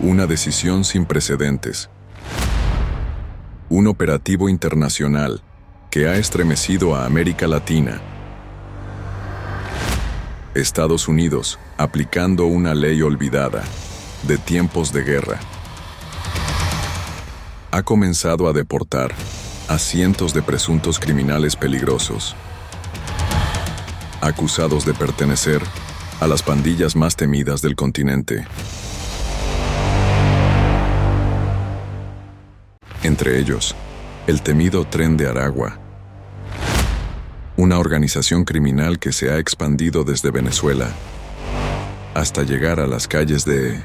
Una decisión sin precedentes. Un operativo internacional que ha estremecido a América Latina. Estados Unidos aplicando una ley olvidada de tiempos de guerra. Ha comenzado a deportar a cientos de presuntos criminales peligrosos, acusados de pertenecer a las pandillas más temidas del continente. Entre ellos, el temido Tren de Aragua, una organización criminal que se ha expandido desde Venezuela hasta llegar a las calles de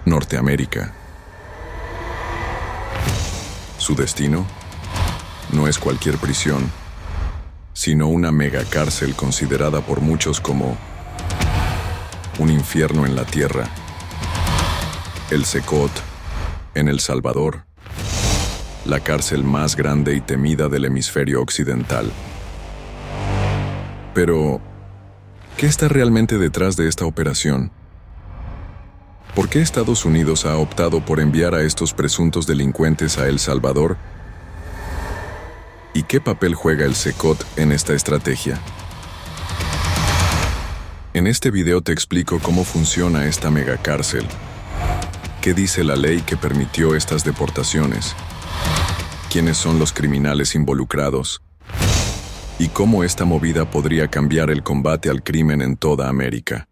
Norteamérica. Su destino no es cualquier prisión, sino una megacárcel considerada por muchos como un infierno en la tierra. El Secot, en El Salvador, la cárcel más grande y temida del hemisferio occidental. Pero, ¿qué está realmente detrás de esta operación? ¿Por qué Estados Unidos ha optado por enviar a estos presuntos delincuentes a El Salvador? ¿Y qué papel juega el Secot en esta estrategia? En este video te explico cómo funciona esta megacárcel, qué dice la ley que permitió estas deportaciones, quiénes son los criminales involucrados y cómo esta movida podría cambiar el combate al crimen en toda América.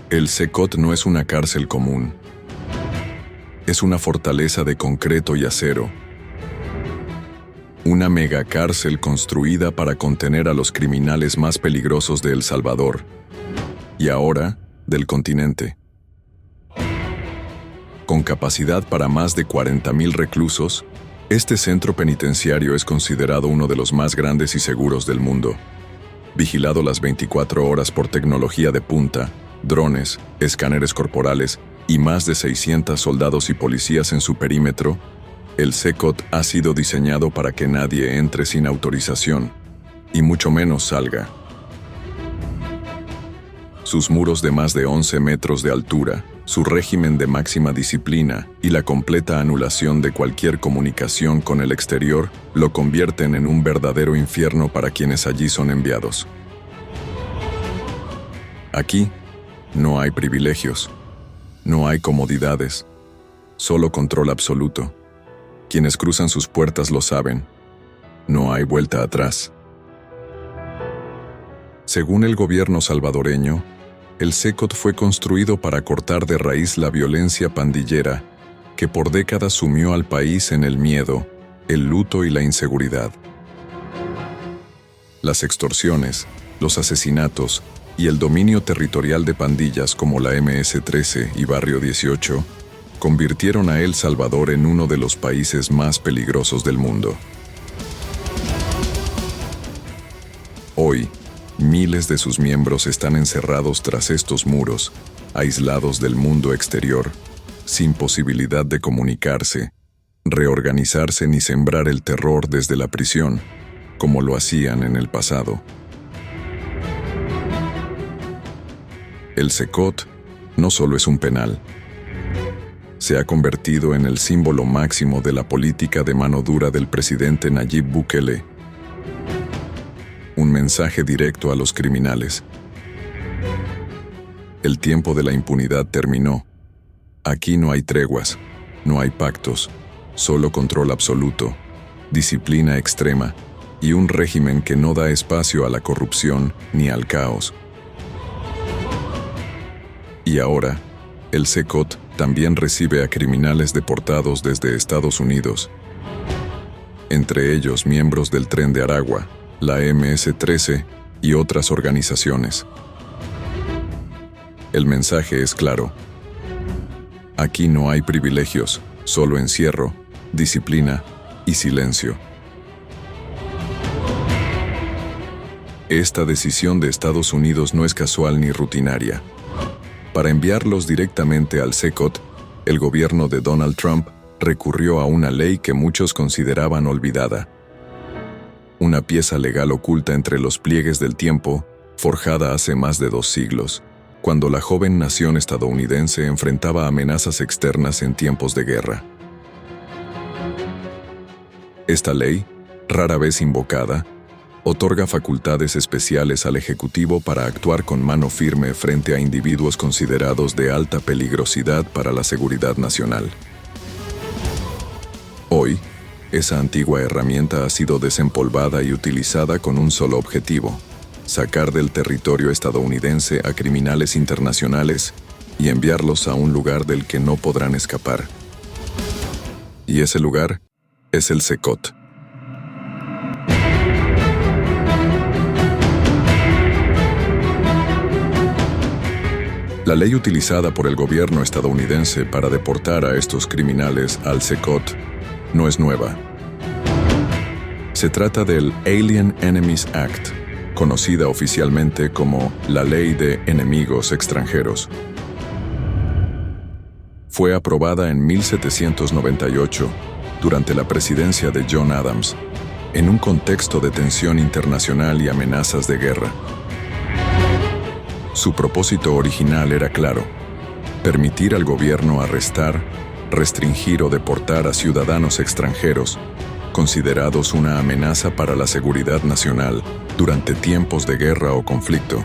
El Secot no es una cárcel común. Es una fortaleza de concreto y acero. Una megacárcel construida para contener a los criminales más peligrosos de El Salvador y ahora del continente. Con capacidad para más de 40,000 reclusos, este centro penitenciario es considerado uno de los más grandes y seguros del mundo. Vigilado las 24 horas por tecnología de punta, drones, escáneres corporales y más de 600 soldados y policías en su perímetro, el Secot ha sido diseñado para que nadie entre sin autorización, y mucho menos salga. Sus muros de más de 11 metros de altura, su régimen de máxima disciplina y la completa anulación de cualquier comunicación con el exterior lo convierten en un verdadero infierno para quienes allí son enviados. Aquí no hay privilegios, no hay comodidades, solo control absoluto. Quienes cruzan sus puertas lo saben, no hay vuelta atrás. Según el gobierno salvadoreño, el Secot fue construido para cortar de raíz la violencia pandillera que por décadas sumió al país en el miedo, el luto y la inseguridad. Las extorsiones, los asesinatos y el dominio territorial de pandillas como la MS-13 y Barrio 18 convirtieron a El Salvador en uno de los países más peligrosos del mundo. Hoy, miles de sus miembros están encerrados tras estos muros, aislados del mundo exterior, sin posibilidad de comunicarse, reorganizarse ni sembrar el terror desde la prisión, como lo hacían en el pasado. El Secot no solo es un penal, se ha convertido en el símbolo máximo de la política de mano dura del presidente Nayib Bukele. Un mensaje directo a los criminales. El tiempo de la impunidad terminó. Aquí no hay treguas, no hay pactos, solo control absoluto, disciplina extrema y un régimen que no da espacio a la corrupción ni al caos. Y ahora, el Secot también recibe a criminales deportados desde Estados Unidos, entre ellos miembros del Tren de Aragua, la MS-13 y otras organizaciones. El mensaje es claro. Aquí no hay privilegios, solo encierro, disciplina y silencio. Esta decisión de Estados Unidos no es casual ni rutinaria. Para enviarlos directamente al Secot, el gobierno de Donald Trump recurrió a una ley que muchos consideraban olvidada. Una pieza legal oculta entre los pliegues del tiempo, forjada hace más de 2 siglos, cuando la joven nación estadounidense enfrentaba amenazas externas en tiempos de guerra. Esta ley, rara vez invocada, otorga facultades especiales al Ejecutivo para actuar con mano firme frente a individuos considerados de alta peligrosidad para la seguridad nacional. Hoy, esa antigua herramienta ha sido desempolvada y utilizada con un solo objetivo: sacar del territorio estadounidense a criminales internacionales y enviarlos a un lugar del que no podrán escapar. Y ese lugar es el SECOT. La ley utilizada por el gobierno estadounidense para deportar a estos criminales al SECOT no es nueva. Se trata del Alien Enemies Act, conocida oficialmente como la Ley de Enemigos Extranjeros. Fue aprobada en 1798, durante la presidencia de John Adams, en un contexto de tensión internacional y amenazas de guerra. Su propósito original era claro: permitir al gobierno arrestar, restringir o deportar a ciudadanos extranjeros considerados una amenaza para la seguridad nacional durante tiempos de guerra o conflicto.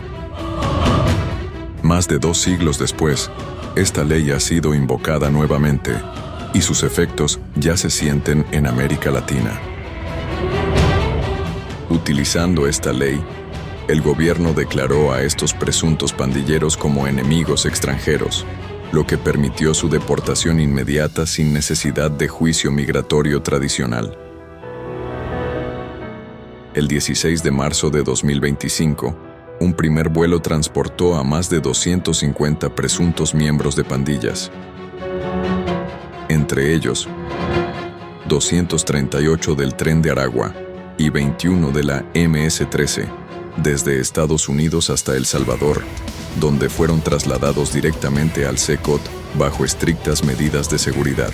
Más de 2 siglos después, esta ley ha sido invocada nuevamente y sus efectos ya se sienten en América Latina. Utilizando esta ley, el gobierno declaró a estos presuntos pandilleros como enemigos extranjeros, lo que permitió su deportación inmediata sin necesidad de juicio migratorio tradicional. El 16 de marzo de 2025, un primer vuelo transportó a más de 250 presuntos miembros de pandillas. Entre ellos, 238 del Tren de Aragua y 21 de la MS-13, desde Estados Unidos hasta El Salvador, donde fueron trasladados directamente al SECOT bajo estrictas medidas de seguridad.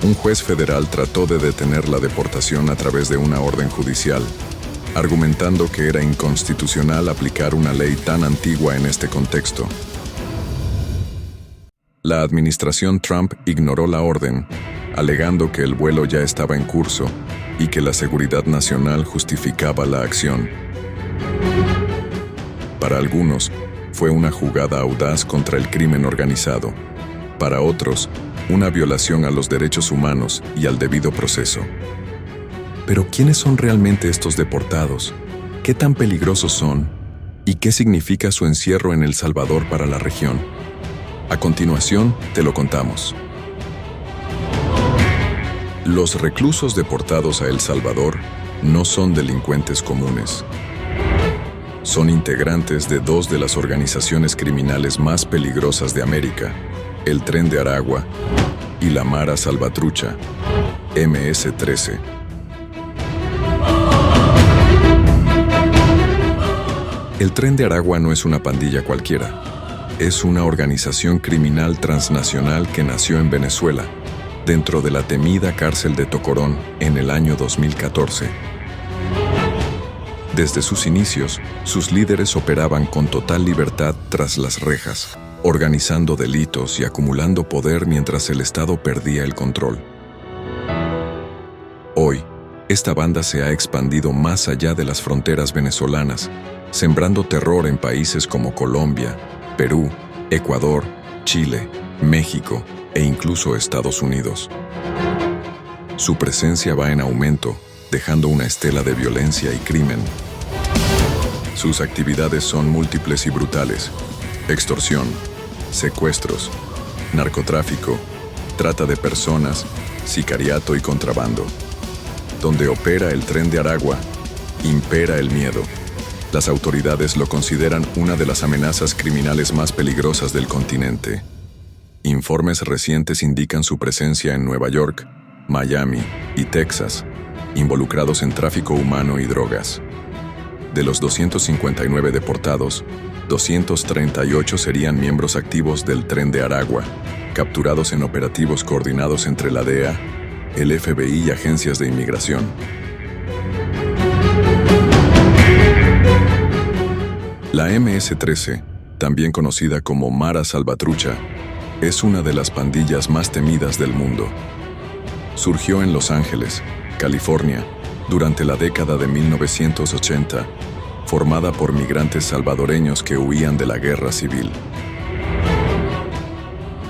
Un juez federal trató de detener la deportación a través de una orden judicial, argumentando que era inconstitucional aplicar una ley tan antigua en este contexto. La administración Trump ignoró la orden, alegando que el vuelo ya estaba en curso y que la seguridad nacional justificaba la acción. Para algunos, fue una jugada audaz contra el crimen organizado. Para otros, una violación a los derechos humanos y al debido proceso. Pero ¿quiénes son realmente estos deportados? ¿Qué tan peligrosos son? ¿Y qué significa su encierro en El Salvador para la región? A continuación, te lo contamos. Los reclusos deportados a El Salvador no son delincuentes comunes. Son integrantes de 2 de las organizaciones criminales más peligrosas de América, el Tren de Aragua y la Mara Salvatrucha, MS-13. El Tren de Aragua no es una pandilla cualquiera. Es una organización criminal transnacional que nació en Venezuela, dentro de la temida cárcel de Tocorón en el año 2014. Desde sus inicios, sus líderes operaban con total libertad tras las rejas, organizando delitos y acumulando poder mientras el Estado perdía el control. Hoy, esta banda se ha expandido más allá de las fronteras venezolanas, sembrando terror en países como Colombia, Perú, Ecuador, Chile, México e incluso Estados Unidos. Su presencia va en aumento, dejando una estela de violencia y crimen. Sus actividades son múltiples y brutales: extorsión, secuestros, narcotráfico, trata de personas, sicariato y contrabando. Donde opera el Tren de Aragua, impera el miedo. Las autoridades lo consideran una de las amenazas criminales más peligrosas del continente. Informes recientes indican su presencia en Nueva York, Miami y Texas, involucrados en tráfico humano y drogas. De los 259 deportados, 238 serían miembros activos del Tren de Aragua, capturados en operativos coordinados entre la DEA, el FBI y agencias de inmigración. La MS-13, también conocida como Mara Salvatrucha, es una de las pandillas más temidas del mundo. Surgió en Los Ángeles, California, durante la década de 1980, formada por migrantes salvadoreños que huían de la guerra civil.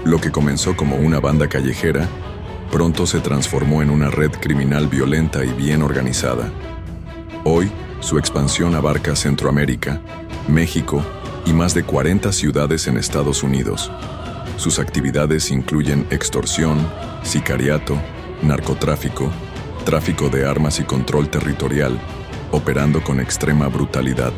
Lo que comenzó como una banda callejera, pronto se transformó en una red criminal violenta y bien organizada. Hoy, su expansión abarca Centroamérica, México y más de 40 ciudades en Estados Unidos. Sus actividades incluyen extorsión, sicariato, narcotráfico, tráfico de armas y control territorial, operando con extrema brutalidad.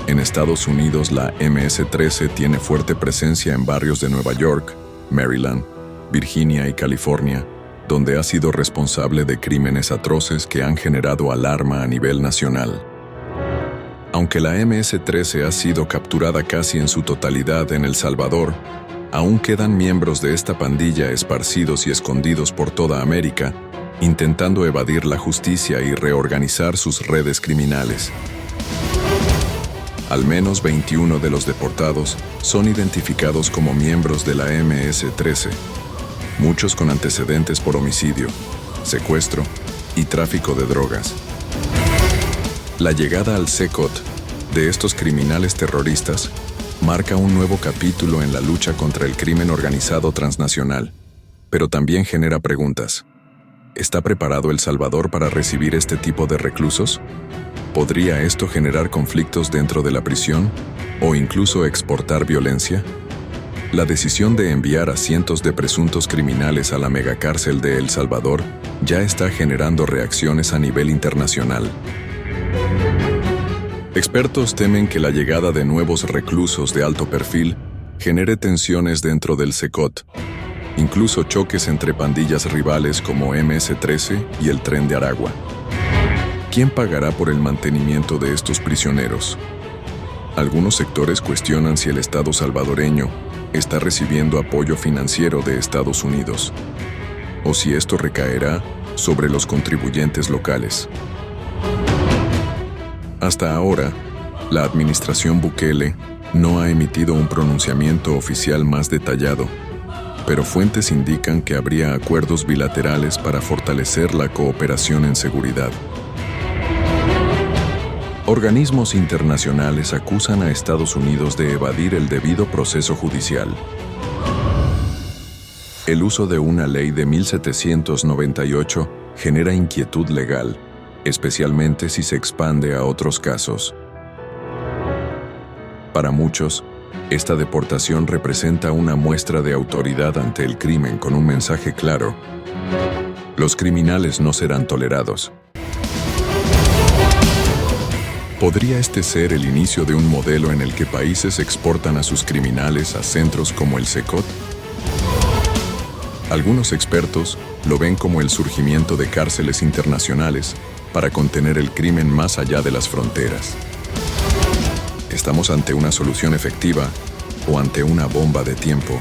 En Estados Unidos, la MS-13 tiene fuerte presencia en barrios de Nueva York, Maryland, Virginia y California, donde ha sido responsable de crímenes atroces que han generado alarma a nivel nacional. Aunque la MS-13 ha sido capturada casi en su totalidad en El Salvador, aún quedan miembros de esta pandilla esparcidos y escondidos por toda América, intentando evadir la justicia y reorganizar sus redes criminales. Al menos 21 de los deportados son identificados como miembros de la MS-13, muchos con antecedentes por homicidio, secuestro y tráfico de drogas. La llegada al CECOT de estos criminales terroristas marca un nuevo capítulo en la lucha contra el crimen organizado transnacional, pero también genera preguntas. ¿Está preparado El Salvador para recibir este tipo de reclusos? ¿Podría esto generar conflictos dentro de la prisión o incluso exportar violencia? La decisión de enviar a cientos de presuntos criminales a la megacárcel de El Salvador ya está generando reacciones a nivel internacional. Expertos temen que la llegada de nuevos reclusos de alto perfil genere tensiones dentro del CECOT, incluso choques entre pandillas rivales como MS-13 y el Tren de Aragua. ¿Quién pagará por el mantenimiento de estos prisioneros? Algunos sectores cuestionan si el Estado salvadoreño está recibiendo apoyo financiero de Estados Unidos, o si esto recaerá sobre los contribuyentes locales. Hasta ahora, la administración Bukele no ha emitido un pronunciamiento oficial más detallado, pero fuentes indican que habría acuerdos bilaterales para fortalecer la cooperación en seguridad. Organismos internacionales acusan a Estados Unidos de evadir el debido proceso judicial. El uso de una ley de 1798 genera inquietud legal, especialmente si se expande a otros casos. Para muchos, esta deportación representa una muestra de autoridad ante el crimen con un mensaje claro: los criminales no serán tolerados. ¿Podría este ser el inicio de un modelo en el que países exportan a sus criminales a centros como el CECOT? Algunos expertos lo ven como el surgimiento de cárceles internacionales para contener el crimen más allá de las fronteras. ¿Estamos ante una solución efectiva o ante una bomba de tiempo?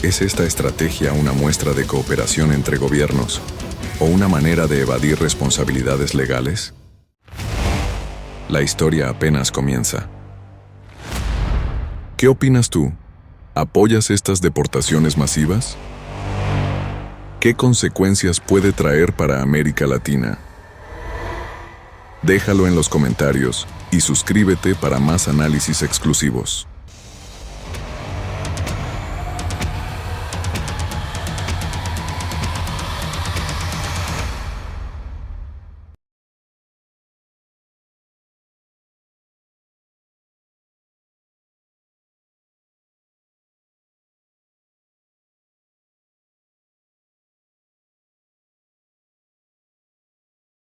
¿Es esta estrategia una muestra de cooperación entre gobiernos o una manera de evadir responsabilidades legales? La historia apenas comienza. ¿Qué opinas tú? ¿Apoyas estas deportaciones masivas? ¿Qué consecuencias puede traer para América Latina? Déjalo en los comentarios y suscríbete para más análisis exclusivos.